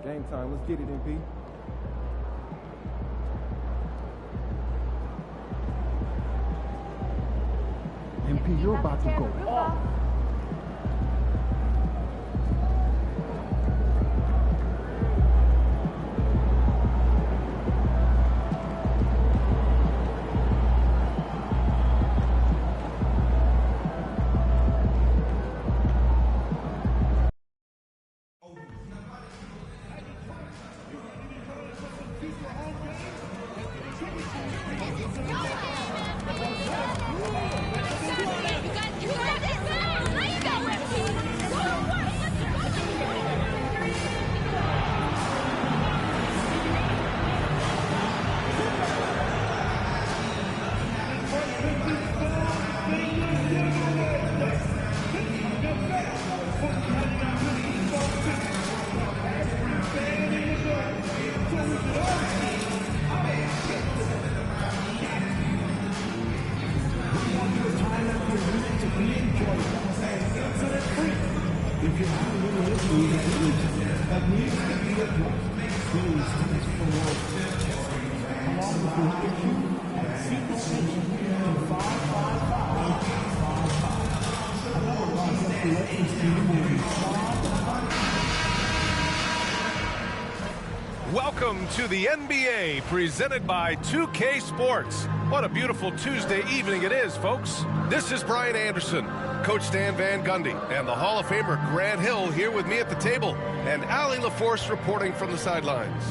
Game time. Let's get it, MP. MP, you're about to go off. Welcome to the NBA, presented by 2K Sports. What a beautiful Tuesday evening it is, folks. This is Brian Anderson, Coach Stan Van Gundy, and the Hall of Famer Grant Hill here with me at the table, and Allie LaForce reporting from the sidelines.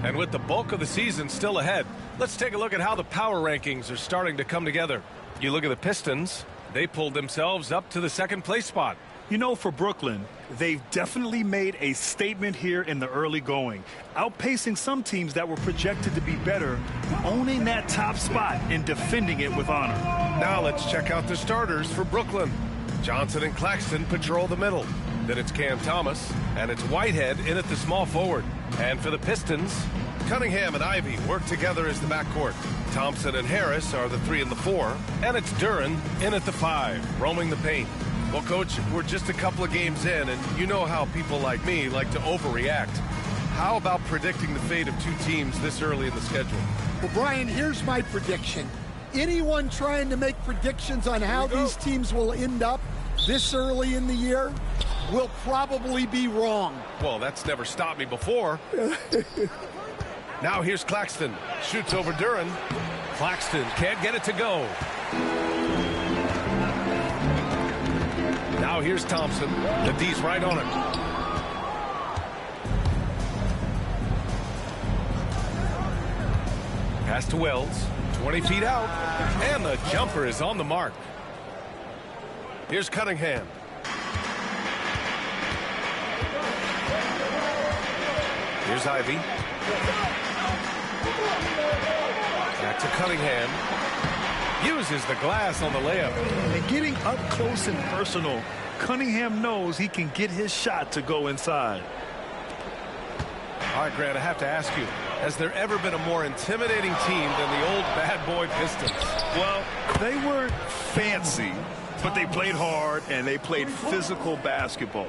And with the bulk of the season still ahead, let's take a look at how the power rankings are starting to come together. You look at the Pistons, they pulled themselves up to the second place spot. You know, for Brooklyn, they've definitely made a statement here in the early going, outpacing some teams that were projected to be better, owning that top spot and defending it with honor. Now let's check out the starters for Brooklyn. Johnson and Claxton patrol the middle. Then it's Cam Thomas, and it's Whitehead in at the small forward. And for the Pistons, Cunningham and Ivy work together as the backcourt. Thompson and Harris are the 3 and the 4, and it's Duren in at the 5, roaming the paint. Well, Coach, we're just a couple of games in, and you know how people like me like to overreact. How about predicting the fate of two teams this early in the schedule? Well, Brian, here's my prediction. Anyone trying to make predictions on how these teams will end up this early in the year will probably be wrong. Well, that's never stopped me before. Now here's Claxton. Shoots over Duren. Claxton can't get it to go. Now here's Thompson. The D's right on it. Pass to Wells. 20 feet out. And the jumper is on the mark. Here's Cunningham. Here's Ivy. Back to Cunningham. Uses the glass on the layup. And getting up close and personal, Cunningham knows he can get his shot to go inside. All right, Grant, I have to ask you, has there ever been a more intimidating team than the old bad boy Pistons? Well, they weren't fancy, but they played hard and they played physical basketball.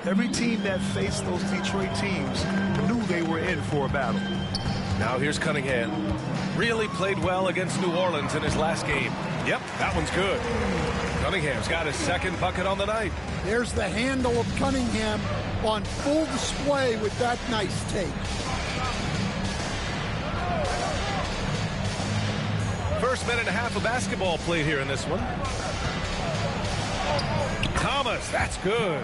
Every team that faced those Detroit teams knew they were in for a battle. Now here's Cunningham. Really played well against New Orleans in his last game. Yep, that one's good. Cunningham's got his second bucket on the night. There's the handle of Cunningham on full display with that nice take. First minute and a half of basketball played here in this one. Thomas, that's good.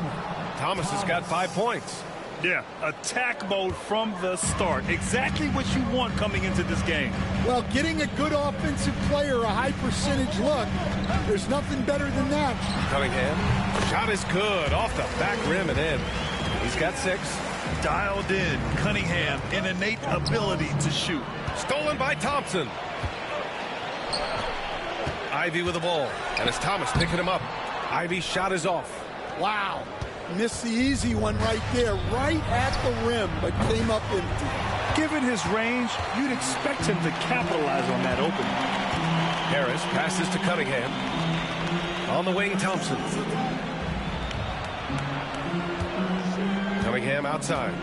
Thomas has got 5 points. Yeah, attack mode from the start. Exactly what you want coming into this game. Well, getting a good offensive player a high percentage look, there's nothing better than that. Cunningham, shot is good, off the back rim and in. He's got 6. Dialed in, Cunningham, an innate ability to shoot. Stolen by Thompson. Ivy with the ball, and it's Thomas picking him up. Ivy's shot is off. Wow. Missed the easy one right there, right at the rim, but came up empty. Given his range, you'd expect him to capitalize on that opening. Harris passes to Cunningham. On the wing, Thompson. Cunningham outside.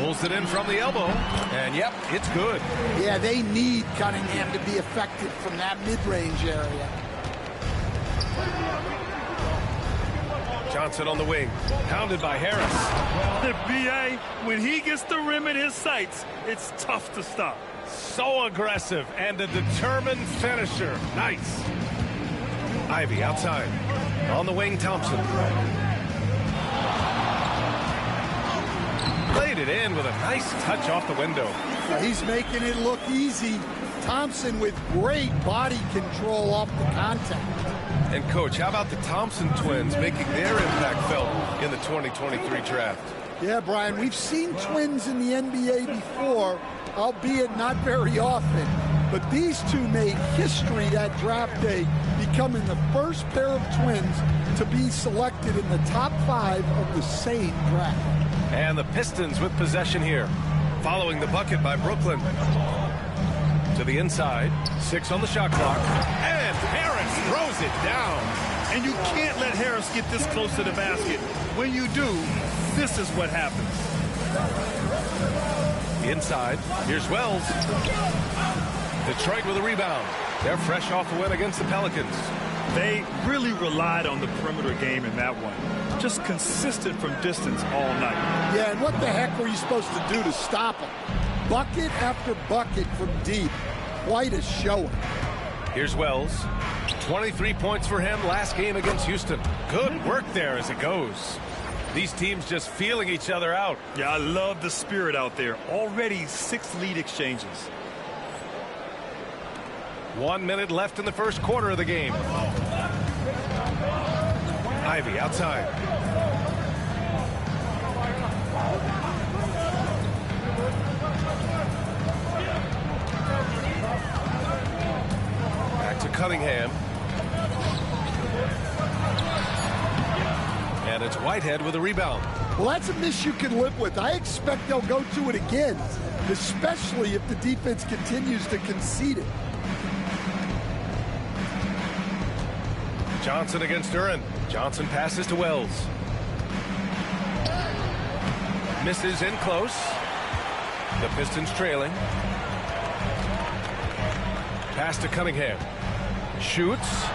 Pulls it in from the elbow, and yep, it's good. Yeah, they need Cunningham to be effective from that mid-range area. Johnson on the wing, pounded by Harris. The BA, when he gets the rim in his sights, it's tough to stop. So aggressive and a determined finisher. Nice. Ivy outside. On the wing, Thompson. Played it in with a nice touch off the window. He's making it look easy. Thompson with great body control off the contact. And, Coach, how about the Thompson twins making their impact felt in the 2023 draft? Yeah, Brian, we've seen twins in the NBA before, albeit not very often. But these two made history that draft day, becoming the first pair of twins to be selected in the top 5 of the same draft. And the Pistons with possession here, following the bucket by Brooklyn. To the inside, 6 on the shot clock, and Harris throws it down. And you can't let Harris get this close to the basket. When you do, this is what happens. Inside, here's Wells. Detroit with a rebound. They're fresh off the win against the Pelicans. They really relied on the perimeter game in that one. Just consistent from distance all night. Yeah, and what the heck were you supposed to do to stop them? Bucket after bucket from deep. Quite a showing. Here's Wells. 23 points for him last game against Houston. Good work there as it goes. These teams just feeling each other out. Yeah, I love the spirit out there. Already 6 lead exchanges. 1 minute left in the first quarter of the game. Ivy outside. Back to Cunningham. And it's Whitehead with a rebound. Well, that's a miss you can live with. I expect they'll go to it again, especially if the defense continues to concede it. Johnson against Duran. Johnson passes to Wells. Misses in close. The Pistons trailing. Pass to Cunningham. Shoots.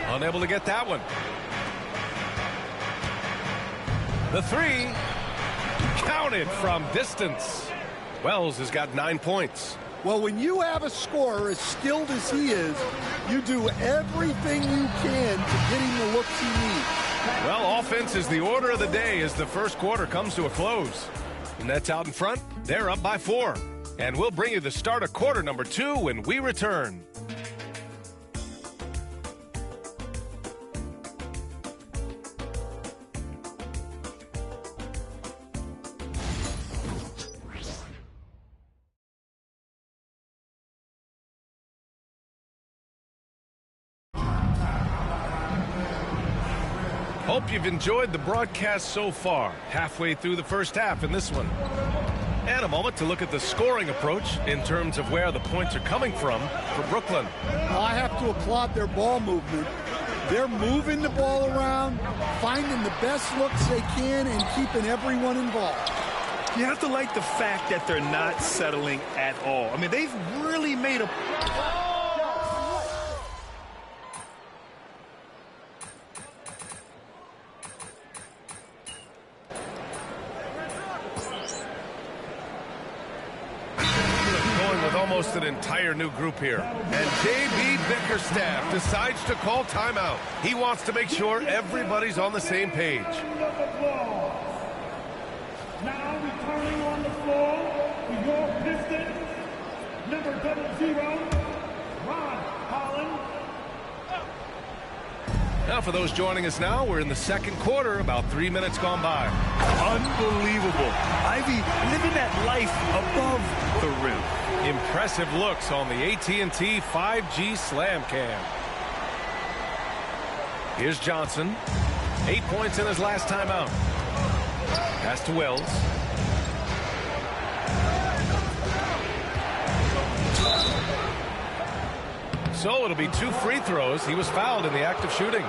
Unable to get that one. The 3. Counted from distance. Wells has got 9 points. Well, when you have a scorer as skilled as he is, you do everything you can to get him the looks he needs. Well, offense is the order of the day as the first quarter comes to a close. The Nets out in front. They're up by 4. And we'll bring you the start of quarter number 2 when we return. Hope you've enjoyed the broadcast so far. Halfway through the first half in this one. And a moment to look at the scoring approach in terms of where the points are coming from for Brooklyn. Well, I have to applaud their ball movement. They're moving the ball around, finding the best looks they can, and keeping everyone involved. You have to like the fact that they're not settling at all. I mean, they've really made a... Almost an entire new group here. And J.B. Bickerstaff decides to call timeout. He wants to make sure everybody's on the same page. Now returning on the floor for your Pistons, number 00, Ron Holland. Now for those joining us now, we're in the second quarter, about 3 minutes gone by. Unbelievable. Ivy living that life above the rim. Impressive looks on the AT&T 5G Slam Cam. Here's Johnson. 8 points in his last time out. Pass to Wells. So it'll be 2 free throws. He was fouled in the act of shooting.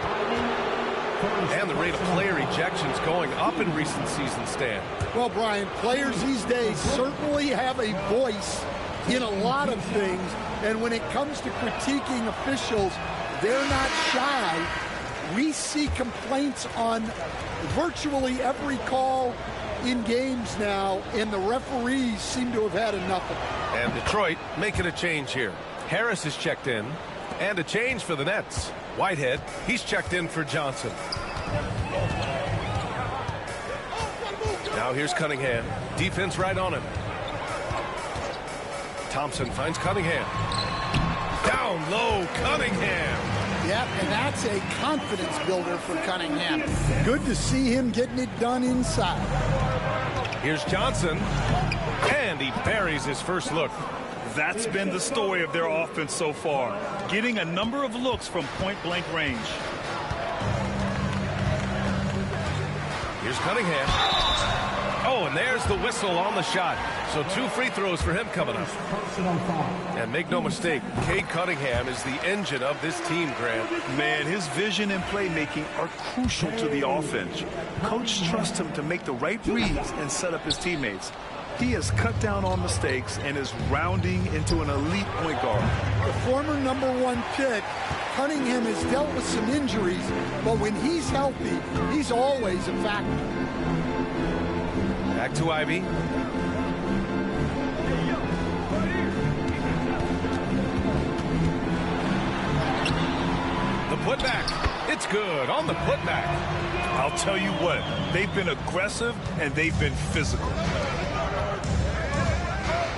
And the rate of player ejections going up in recent seasons, Stan. Well, Brian, players these days certainly have a voice in a lot of things, and when it comes to critiquing officials, they're not shy. We see complaints on virtually every call in games now, and the referees seem to have had enough of it. And Detroit making a change here. Harris is checked in, and a change for the Nets. Whitehead, he's checked in for Johnson. Now here's Cunningham. Defense right on him. Thompson finds Cunningham. Down low, Cunningham. Yep, and that's a confidence builder for Cunningham. Good to see him getting it done inside. Here's Johnson, and he buries his first look. That's been the story of their offense so far, getting a number of looks from point-blank range. Here's Cunningham. Oh, and there's the whistle on the shot. So 2 free throws for him coming up. And make no mistake, Cade Cunningham is the engine of this team, Grant. Man, his vision and playmaking are crucial to the offense. Coach trusts him to make the right reads and set up his teammates. He has cut down on mistakes and is rounding into an elite point guard. The former #1 pick, Cunningham has dealt with some injuries, but when he's healthy, he's always a factor. Back to Ivy. The putback. It's good on the putback. I'll tell you what, they've been aggressive and they've been physical.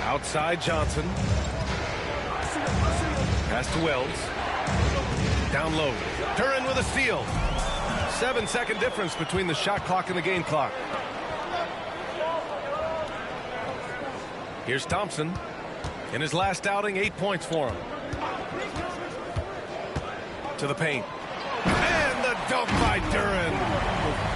Outside Johnson. Pass to Wells. Down low. Duren with a steal. 7-second difference between the shot clock and the game clock. Here's Thompson. In his last outing, 8 points for him. To the paint. And the dunk by Duren.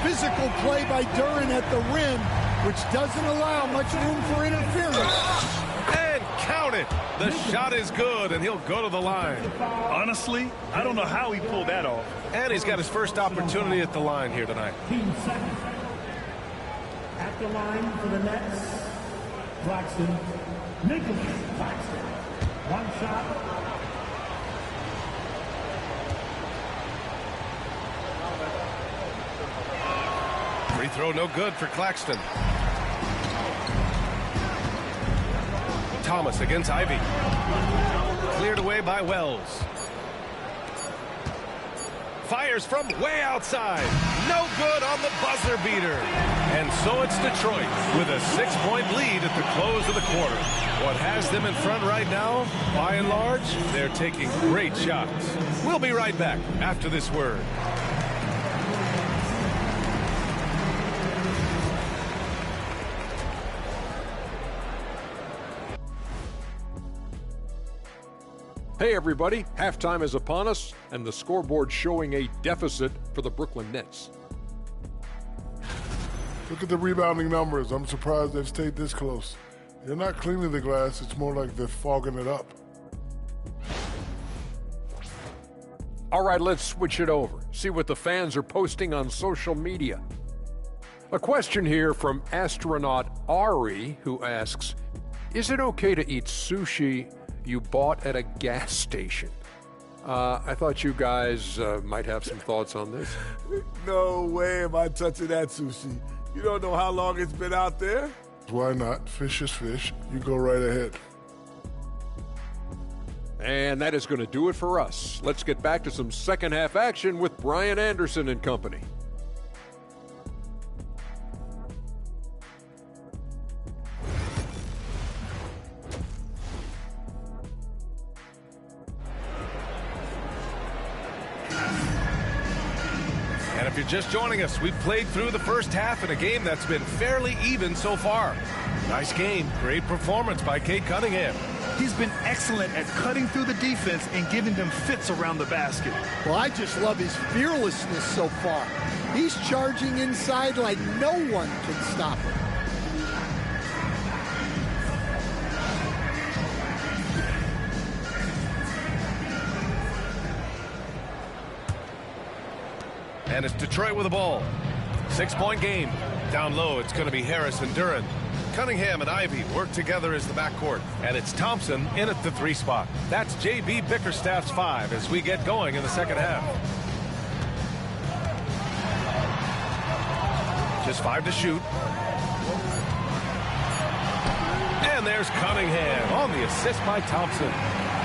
Physical play by Duren at the rim, which doesn't allow much room for interference. And count it. The shot is good, and he'll go to the line. Honestly, I don't know how he pulled that off. And he's got his first opportunity at the line here tonight. 15 seconds. At the line for the Nets, Claxton, Nicholas Claxton. One shot. Free throw no good for Claxton. Thomas against Ivy. Cleared away by Wells. Fires from way outside. No good on the buzzer beater. And so it's Detroit with a 6-point lead at the close of the quarter. What has them in front right now, by and large, they're taking great shots. We'll be right back after this word. Hey everybody, halftime is upon us, and the scoreboard showing a deficit for the Brooklyn Nets. Look at the rebounding numbers. I'm surprised they've stayed this close. They're not cleaning the glass, it's more like they're fogging it up. All right, let's switch it over. See what the fans are posting on social media. A question here from astronaut Ari, who asks, is it okay to eat sushi you bought at a gas station? I thought you guys might have some thoughts on this. No way am I touching that sushi. You don't know how long it's been out there? Why not? Fish is fish. You go right ahead. And that is going to do it for us. Let's get back to some second half action with Brian Anderson and company. And if you're just joining us, we've played through the first half in a game that's been fairly even so far. Nice game. Great performance by Cade Cunningham. He's been excellent at cutting through the defense and giving them fits around the basket. Well, I just love his fearlessness so far. He's charging inside like no one can stop him. And it's Detroit with the ball. 6-point game. Down low, it's going to be Harris and Duran. Cunningham and Ivy work together as the backcourt. And it's Thompson in at the 3 spot. That's J.B. Bickerstaff's 5 as we get going in the second half. Just 5 to shoot. And there's Cunningham on the assist by Thompson.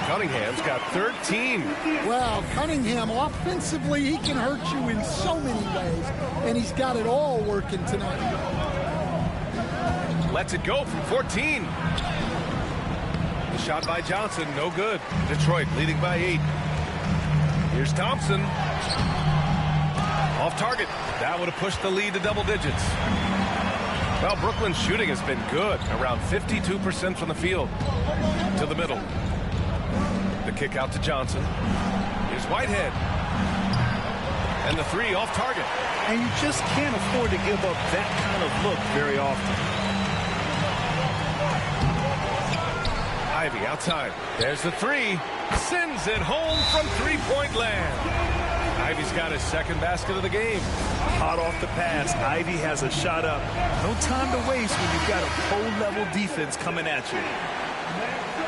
Cunningham's got 13. Well, Cunningham, offensively, he can hurt you in so many ways, and he's got it all working tonight. Lets it go from 14. The shot by Johnson, no good. Detroit leading by 8. Here's Thompson. Off target. That would have pushed the lead to double digits. Well, Brooklyn's shooting has been good, around 52% from the field. To the middle. The kick out to Johnson. Here's Whitehead. And the 3 off target. And you just can't afford to give up that kind of look very often. Ivy outside. There's the 3. Sends it home from 3-point land. Ivy's got his second basket of the game. Hot off the pass. Ivy has a shot up. No time to waste when you've got a pro-level defense coming at you.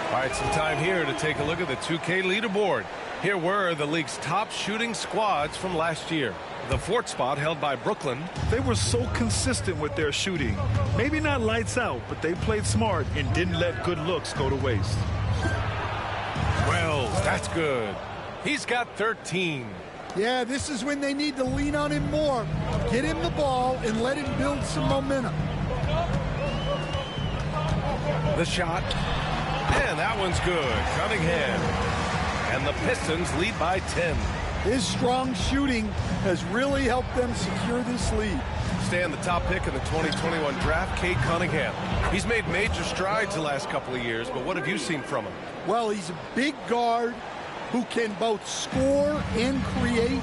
All right, some time here to take a look at the 2K leaderboard. Here were the league's top shooting squads from last year. The 4th spot held by Brooklyn. They were so consistent with their shooting. Maybe not lights out, but they played smart and didn't let good looks go to waste. Wells, that's good. He's got 13. Yeah, this is when they need to lean on him more. Get him the ball and let him build some momentum. The shot. And that one's good. Cunningham. And the Pistons lead by 10. His strong shooting has really helped them secure this lead. Stan, the top pick in the 2021 draft, Cade Cunningham. He's made major strides the last couple of years, but what have you seen from him? Well, he's a big guard who can both score and create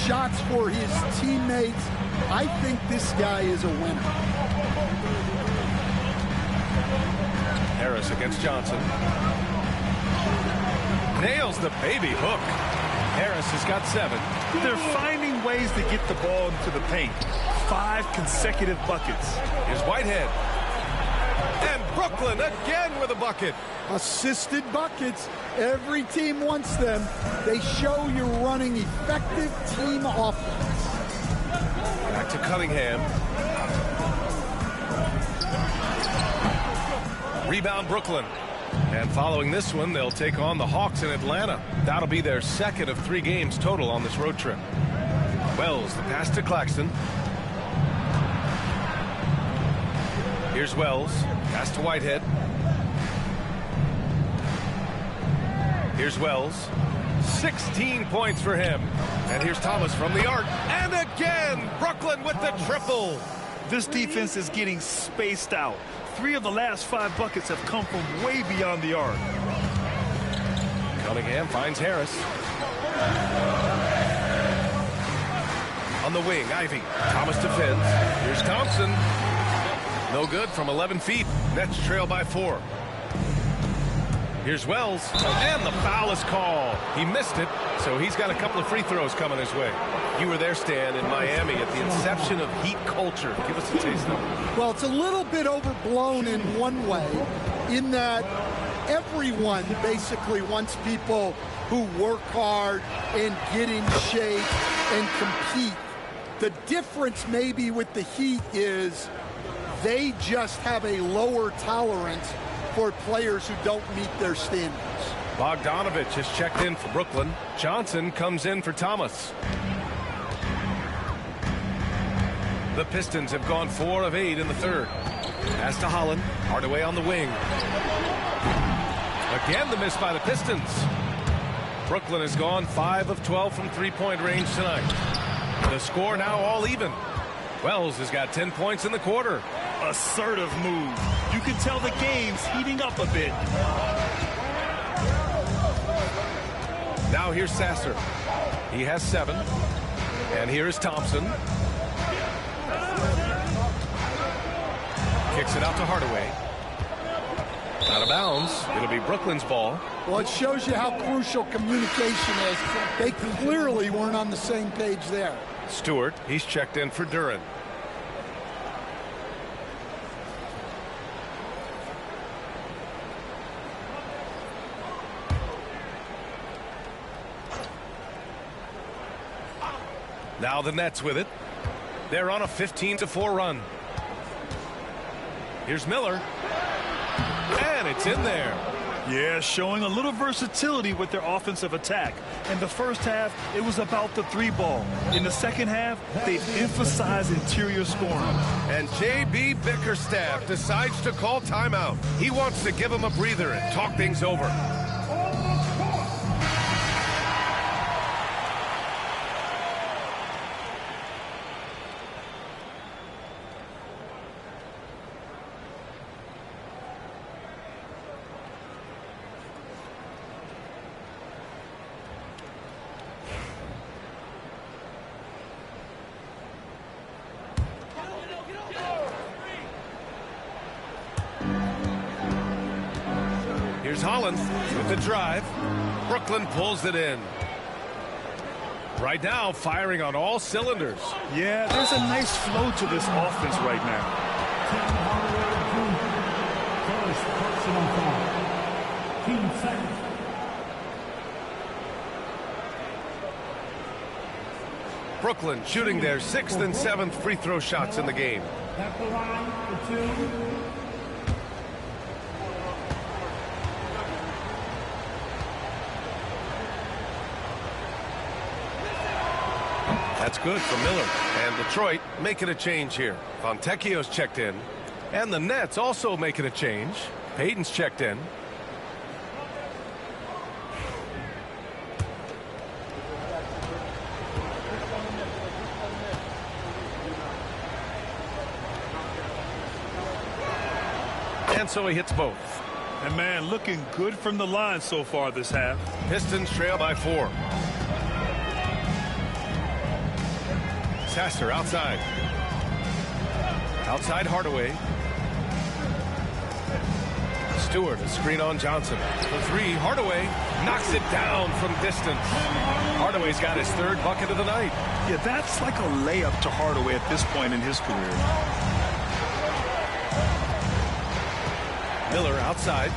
shots for his teammates. I think this guy is a winner. Harris against Johnson. Nails the baby hook. Harris has got 7. They're finding ways to get the ball into the paint. 5 consecutive buckets. Here's Whitehead. And Brooklyn again with a bucket. Assisted buckets. Every team wants them. They show you're running effective team offense. Back to Cunningham. Rebound Brooklyn. And following this one, they'll take on the Hawks in Atlanta. That'll be their second of 3 games total on this road trip. Wells, the pass to Claxton. Here's Wells. Pass to Whitehead. Here's Wells. 16 points for him. And here's Thomas from the arc. And again, Brooklyn with the triple. This defense is getting spaced out. 3 of the last 5 buckets have come from way beyond the arc. Cunningham finds Harris. On the wing, Ivy. Thomas defends. Here's Thompson. No good from 11 feet. Nets trail by 4. Here's Wells. And the foul is called. He missed it, so he's got a couple of free throws coming his way. You were there, Stan, in Miami at the inception of Heat culture. Give us a taste of it. Well, it's a little bit overblown in one way, in that everyone basically wants people who work hard and get in shape and compete. The difference maybe with the Heat is they just have a lower tolerance for players who don't meet their standards. Bogdanovich has checked in for Brooklyn. Johnson comes in for Thomas. The Pistons have gone 4 of 8 in the third. Pass to Holland. Hardaway on the wing. Again the miss by the Pistons. Brooklyn has gone 5 of 12 from 3-point range tonight. The score now all even. Wells has got 10 points in the quarter. Assertive move. You can tell the game's heating up a bit. Now here's Sasser. He has 7. And here is Thompson. Kicks it out to Hardaway. Out of bounds. It'll be Brooklyn's ball. Well, it shows you how crucial communication is. They clearly weren't on the same page there. Stewart, he's checked in for Duran. Now the Nets with it. They're on a 15-4 run. Here's Miller. And it's in there. Yeah, showing a little versatility with their offensive attack. In the first half, it was about the three ball. In the second half, they emphasized interior scoring. And J.B. Bickerstaff decides to call timeout. He wants to give him a breather and talk things over. Here's Holland with the drive. Brooklyn pulls it in. Right now, firing on all cylinders. Yeah, there's a nice flow to this offense right now. First personal foul. Team second. Brooklyn shooting their 6th and 7th free throw shots in the game. At the line for two. That's good for Miller. And Detroit making a change here. Fontecchio's checked in. And the Nets also making a change. Payton's checked in. And so he hits both. And man, looking good from the line so far this half. Pistons trail by 4. Sasser outside. Outside Hardaway. Stewart, a screen on Johnson. For 3, Hardaway knocks it down from distance. Hardaway's got his 3rd bucket of the night. Yeah, that's like a layup to Hardaway at this point in his career. Miller outside.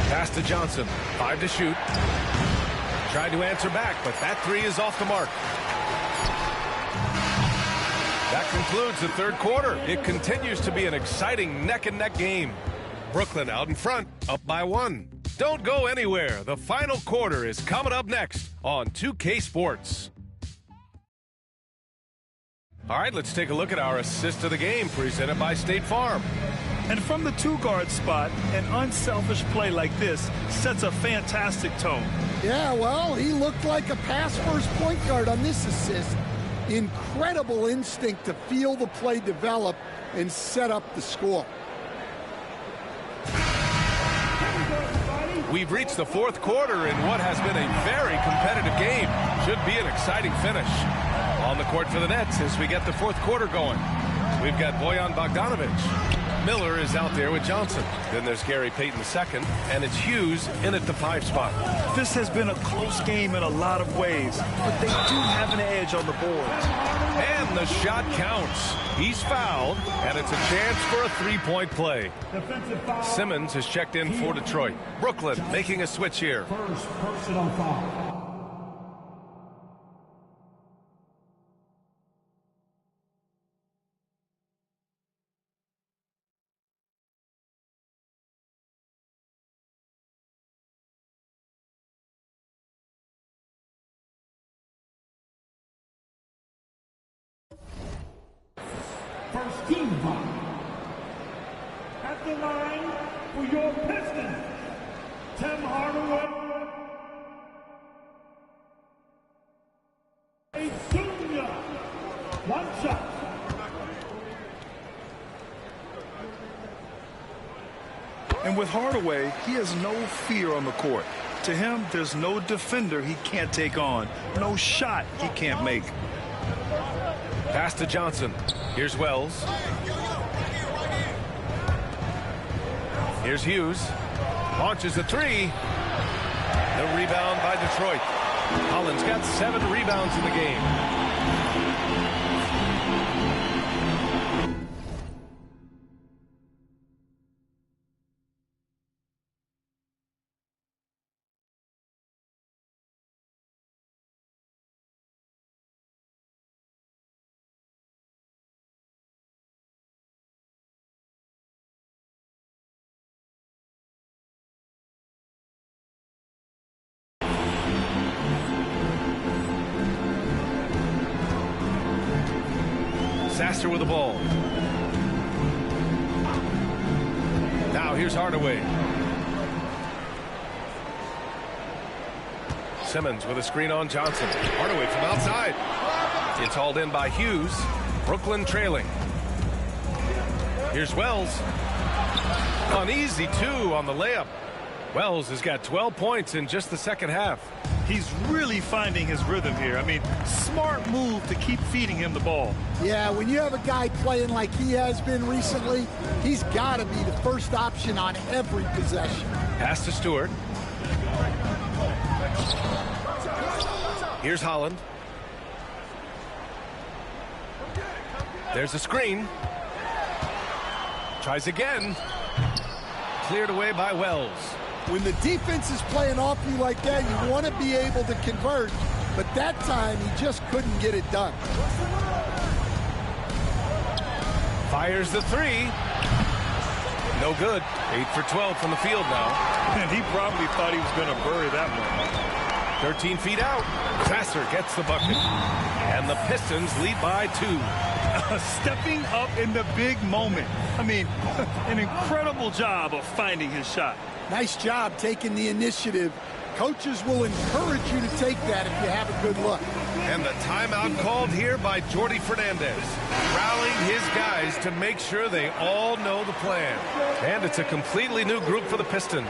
Pass to Johnson. 5 to shoot. Tried to answer back, but that 3 is off the mark. That concludes the 3rd quarter. It continues to be an exciting neck-and-neck game. Brooklyn out in front, up by 1. Don't go anywhere. The final quarter is coming up next on 2K Sports. All right, let's take a look at our assist of the game presented by State Farm. And from the 2-guard spot, an unselfish play like this sets a fantastic tone. Yeah, well, he looked like a pass-first point guard on this assist. Incredible instinct to feel the play develop and set up the score. We've reached the 4th quarter in what has been a very competitive game. Should be an exciting finish. On the court for the Nets as we get the 4th quarter going. We've got Bojan Bogdanovic. Miller is out there with Johnson. Then there's Gary Payton II, and it's Hughes in at the 5 spot. This has been a close game in a lot of ways, but they do have an edge on the boards. And the shot counts. He's fouled, and it's a chance for a 3-point play. Simmons has checked in for Detroit. Brooklyn making a switch here. First personal foul. First team foul. At the line for your Pistons, Tim Hardaway. A junior. 1 shot. And with Hardaway, he has no fear on the court. To him, there's no defender he can't take on, no shot he can't make. Pass to Johnson. Here's Wells. Here's Hughes. Launches a three. The rebound by Detroit. Holland's got 7 rebounds in the game. Sasser with the ball. Now here's Hardaway. Simmons with a screen on Johnson. Hardaway from outside. It's hauled in by Hughes. Brooklyn trailing. Here's Wells. An easy 2 on the layup. Wells has got 12 points in just the second half. He's really finding his rhythm here. I mean, smart move to keep feeding him the ball. Yeah, when you have a guy playing like he has been recently, he's got to be the first option on every possession. Pass to Stewart. Here's Holland. There's a screen. Tries again. Cleared away by Wells. When the defense is playing off you like that, you want to be able to convert, but that time he just couldn't get it done. Fires the 3. No good. 8 for 12 from the field now. And he probably thought he was going to bury that one. 13 feet out. Sasser gets the bucket. And the Pistons lead by 2. Stepping up in the big moment. I mean, an incredible job of finding his shot. Nice job taking the initiative. Coaches will encourage you to take that if you have a good look. And the timeout called here by Jordi Fernandez, rallying his guys to make sure they all know the plan. And it's a completely new group for the Pistons.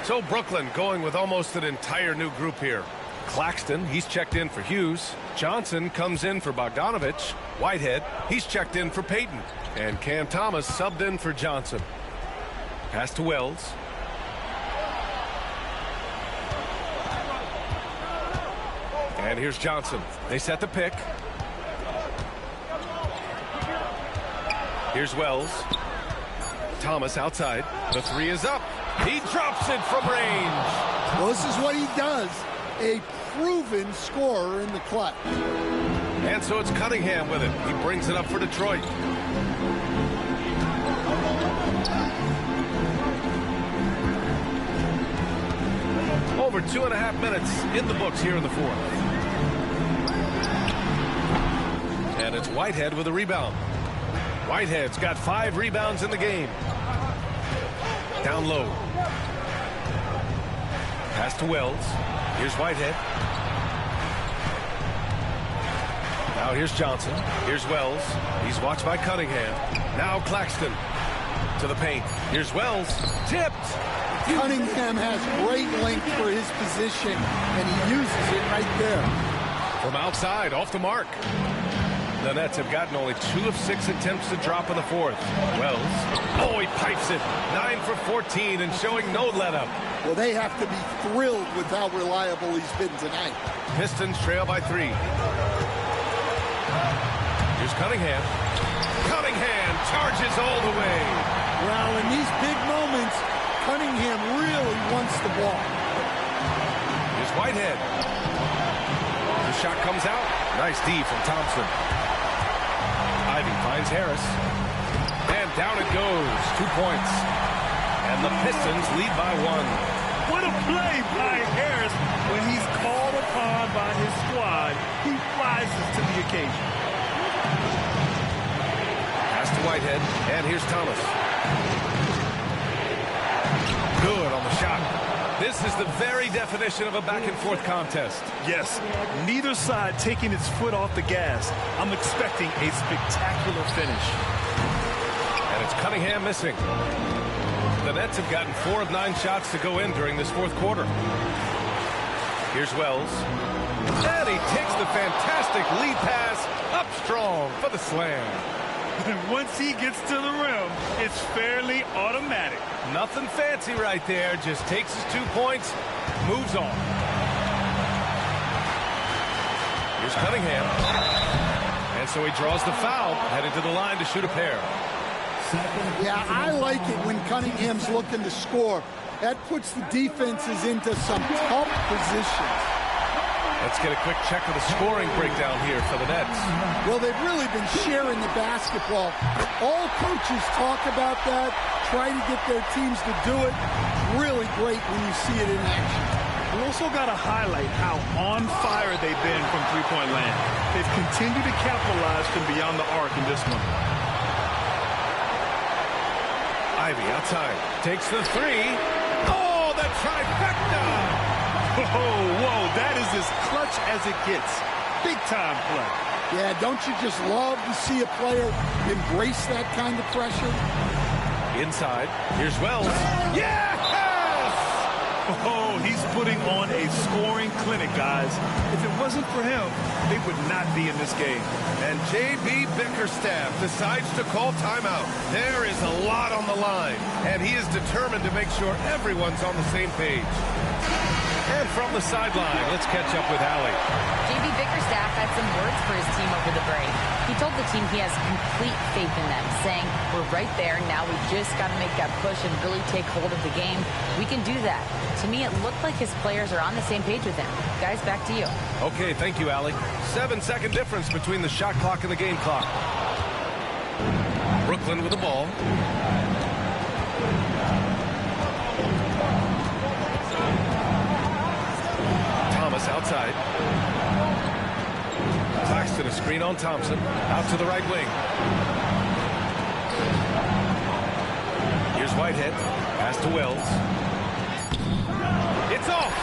So Brooklyn going with almost an entire new group here. Claxton, he's checked in for Hughes. Johnson comes in for Bogdanovich. Whitehead, he's checked in for Payton. And Cam Thomas subbed in for Johnson. Pass to Wells. And here's Johnson. They set the pick. Here's Wells. Thomas outside. The 3 is up. He drops it from range. Well, this is what he does. A proven scorer in the clutch. And so it's Cunningham with it. He brings it up for Detroit. Over 2.5 minutes in the books here in the 4th. And it's Whitehead with a rebound. Whitehead's got 5 rebounds in the game. Down low. Pass to Wells. Here's Whitehead. Now here's Johnson. Here's Wells. He's watched by Cunningham. Now Claxton to the paint. Here's Wells. Tipped. Cunningham has great length for his position, and he uses it right there. From outside, off the mark. The Nets have gotten only 2 of 6 attempts to drop in the 4th. Wells. Oh, he pipes it. 9 for 14 and showing no let-up. Well, they have to be thrilled with how reliable he's been tonight. Pistons trail by 3. Here's Cunningham. Cunningham charges all the way. Well, in these big moments, Cunningham really wants the ball. Here's Whitehead. The shot comes out. Nice D from Thompson. Ivy finds Harris. And down it goes. 2 points. And the Pistons lead by 1. What a play by Harris. When he's called upon by his squad, he rises to the occasion. Pass to Whitehead. And here's Thomas. Good on the shot. This is the very definition of a back-and-forth contest. Yes, neither side taking its foot off the gas. I'm expecting a spectacular finish. And it's Cunningham missing. The Nets have gotten 4 of 9 shots to go in during this 4th quarter. Here's Wells. And he takes the fantastic lead pass up strong for the slam. Once he gets to the rim, it's fairly automatic. Nothing fancy right there. Just takes his 2 points, moves on. Here's Cunningham. And so he draws the foul, headed to the line to shoot a pair. Yeah, I like it when Cunningham's looking to score. That puts the defenses into some tough positions. Let's get a quick check of the scoring breakdown here for the Nets. Well, they've really been sharing the basketball. All coaches talk about that, try to get their teams to do it. It's really great when you see it in action. We also got to highlight how on fire they've been from three-point land. They've continued to capitalize from beyond the arc in this one. Ivy outside, takes the three. Oh, the trifecta! Whoa, that is as clutch as it gets. Big-time play. Yeah, don't you just love to see a player embrace that kind of pressure? Inside, here's Wells. Yes! Oh, he's putting on a scoring clinic, guys. If it wasn't for him, they would not be in this game. And J.B. Bickerstaff decides to call timeout. There is a lot on the line, and he is determined to make sure everyone's on the same page. And from the sideline, let's catch up with Allie. J.B. Bickerstaff had some words for his team over the break. He told the team he has complete faith in them, saying, we're right there, now we just got to make that push and really take hold of the game. We can do that. To me, it looked like his players are on the same page with him. Guys, back to you. Okay, thank you, Allie. 7-second difference between the shot clock and the game clock. Brooklyn with the ball. Thomas outside. Claxton a screen on Thompson. Out to the right wing. Here's Whitehead. Pass to Wells. It's off.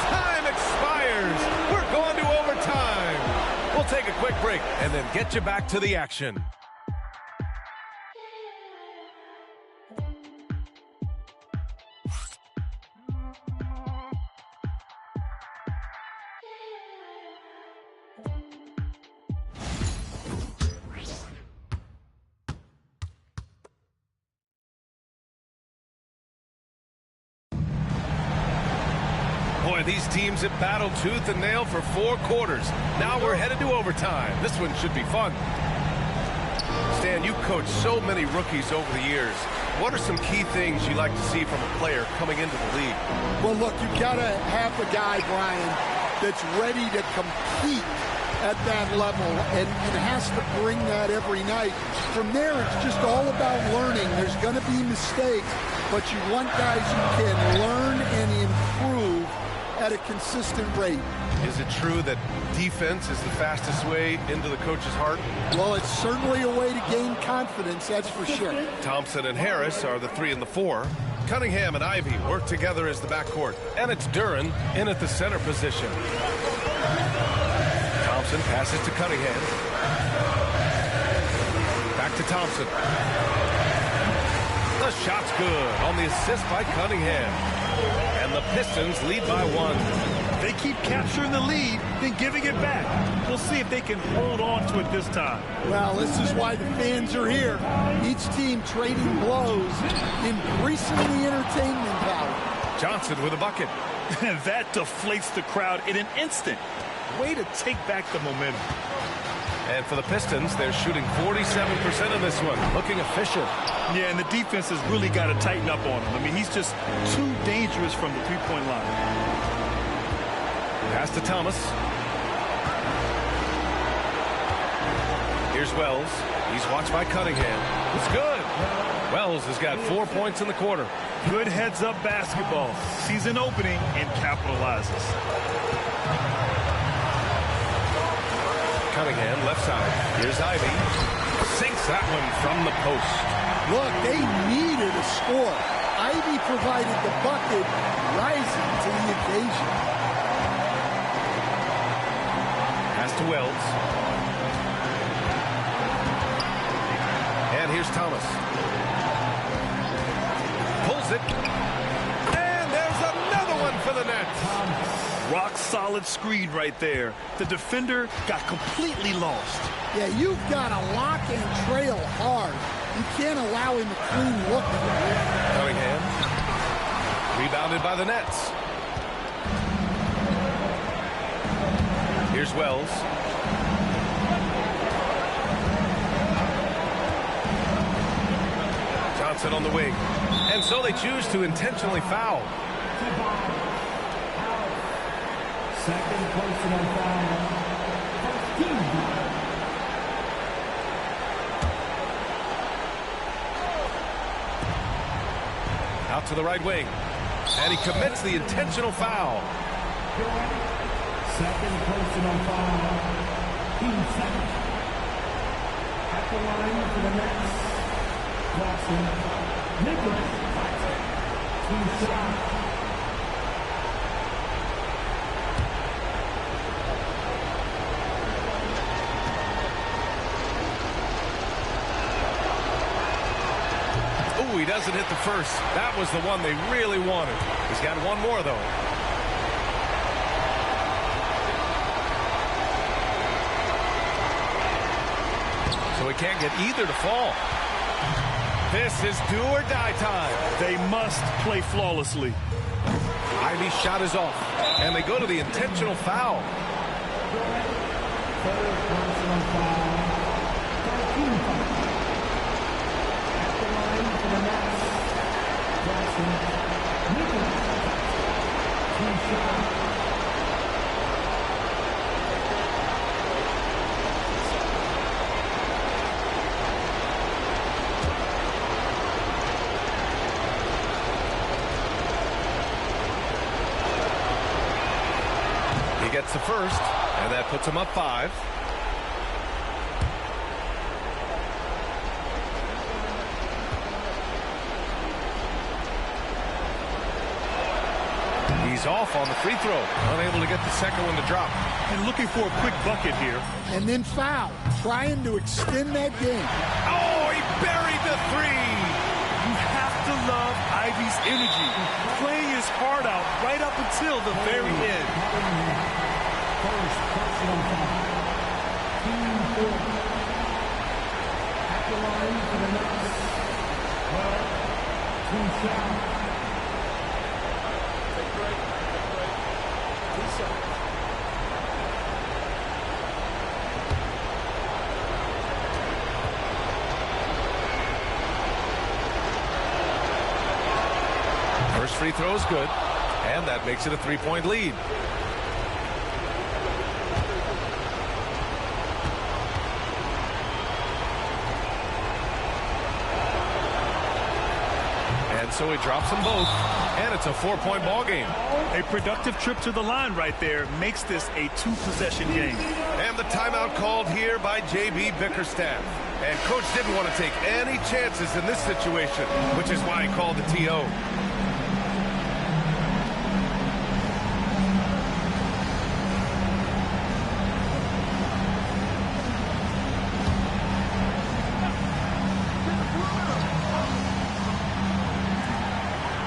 Time expires. We're going to overtime. We'll take a quick break and then get you back to the action. Boy, these teams have battled tooth and nail for 4 quarters. Now we're headed to overtime. This one should be fun. Stan, you coached so many rookies over the years. What are some key things you like to see from a player coming into the league? Well, look, you've got to have a guy, Brian, that's ready to compete at that level and has to bring that every night. From there, it's just all about learning. There's going to be mistakes, but you want guys who can learn and improve at a consistent rate. Is it true that defense is the fastest way into the coach's heart? Well, it's certainly a way to gain confidence, that's for sure. Thompson and Harris are the 3 and the 4. Cunningham and Ivy work together as the backcourt. And it's Duren in at the center position. Thompson passes to Cunningham. Back to Thompson. The shot's good on the assist by Cunningham. And the Pistons lead by 1. They keep capturing the lead, then giving it back. We'll see if they can hold on to it this time. Well, this is why the fans are here. Each team trading blows, increasing the entertainment value. Johnson with a bucket. That deflates the crowd in an instant. Way to take back the momentum. And for the Pistons, they're shooting 47% of this one. Looking efficient. Yeah, and the defense has really got to tighten up on him. I mean, he's just too dangerous from the three-point line. Pass to Thomas. Here's Wells. He's watched by Cunningham. It's good. Wells has got 4 points in the quarter. Good heads-up basketball. Sees an opening and capitalizes. Cunningham, left side. Here's Ivy. Sinks that one from the post. Look, they needed a score. Ivy provided the bucket, rising to the occasion. Pass to Wells. And here's Thomas. Pulls it. And there's another one for the Nets. Rock solid screen right there. The defender got completely lost. Yeah, you've got to lock and trail hard. You can't allow him a clean look. Cunningham. Rebounded by the Nets. Here's Wells. Johnson on the wing. And so they choose to intentionally foul. Second personal foul. Out to the right wing. And he commits the intentional foul. Second personal foul. Team second. At the line for the Nets. Claxton. Nicholas. Two shots. He doesn't hit the first. That was the one they really wanted. He's got one more, though. So he can't get either to fall. This is do or die time. They must play flawlessly. Ivy's shot is off, and they go to the intentional foul. Third personal foul. 13 foul. The Nets. Jackson. Nicholas. Two shots. He gets the first, and that puts him up 5. He's off on the free throw, unable to get the second one to drop. And looking for a quick bucket here. And then foul, trying to extend that game. Oh, he buried the 3. You have to love Ivy's energy, playing his heart out right up until the very end. First personal foul. Team 4. At the line for the Nets. Well, two shots. First free throw is good, and that makes it a 3-point lead. And so he drops them both, and it's a 4-point ball game. A productive trip to the line right there makes this a 2-possession game. And the timeout called here by J.B. Bickerstaff. And Coach didn't want to take any chances in this situation, which is why he called the TO.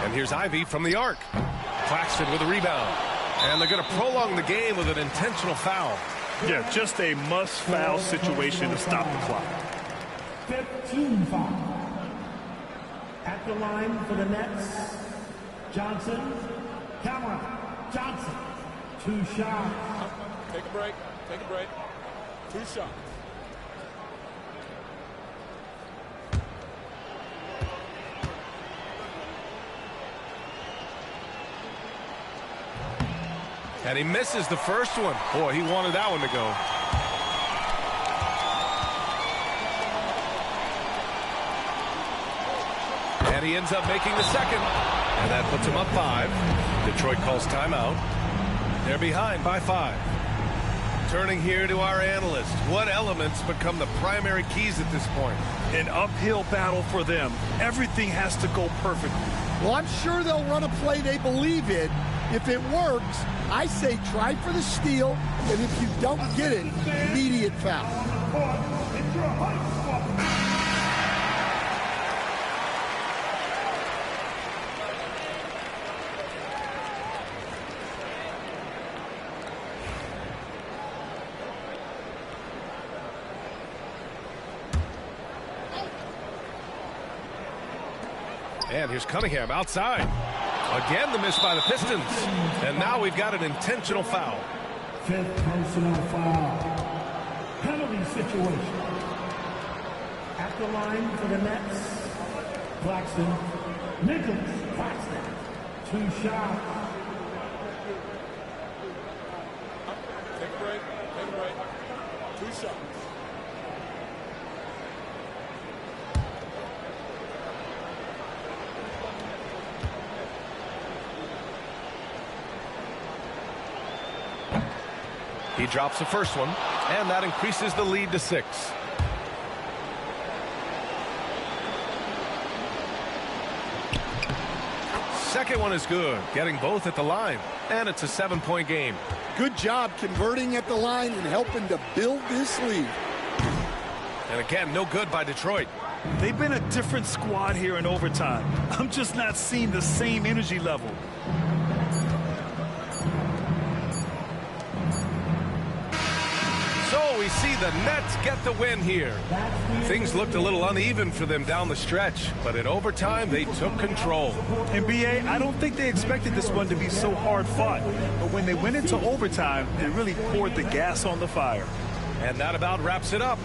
And here's Ivy from the arc. Claxton with a rebound. And they're going to prolong the game with an intentional foul. Yeah, just a must-foul situation to stop the clock. 15 foul. At the line for the Nets. Johnson. Camera. Johnson. Two shots. Take a break. Take a break. 2 shots. And he misses the first one. Boy, he wanted that one to go. And he ends up making the second. And that puts him up 5. Detroit calls timeout. They're behind by 5. Turning here to our analyst. What elements become the primary keys at this point? An uphill battle for them. Everything has to go perfectly. Well, I'm sure they'll run a play they believe in. If it works, I say try for the steal, and if you don't get it, immediate foul. And here's Cunningham outside. Again, the miss by the Pistons. And now we've got an intentional foul. 5th personal foul. Penalty situation. At the line for the Nets, Claxton. Nicholas Claxton. 2 shots. Take a break. Take a break. 2 shots. He drops the first one, and that increases the lead to 6. Second one is good, getting both at the line, and it's a 7-point game. Good job converting at the line and helping to build this lead. And again, no good by Detroit. They've been a different squad here in overtime. I'm just not seeing the same energy level. So we see the Nets get the win here. Things looked a little uneven for them down the stretch, but in overtime they took control. And BA, I don't think they expected this one to be so hard fought, but when they went into overtime, they really poured the gas on the fire. And that about wraps it up.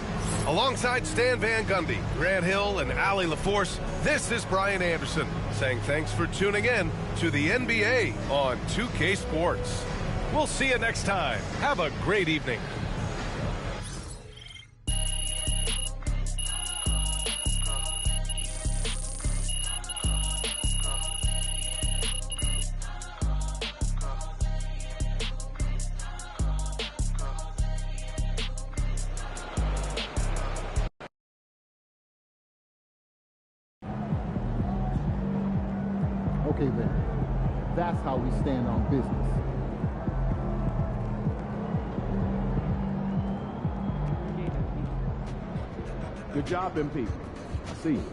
Alongside Stan Van Gundy, Grant Hill, and Allie LaForce, this is Brian Anderson saying thanks for tuning in to the NBA on 2K Sports. We'll see you next time. Have a great evening. Okay, then. That's how we stand on business. Good job, MP. I see you.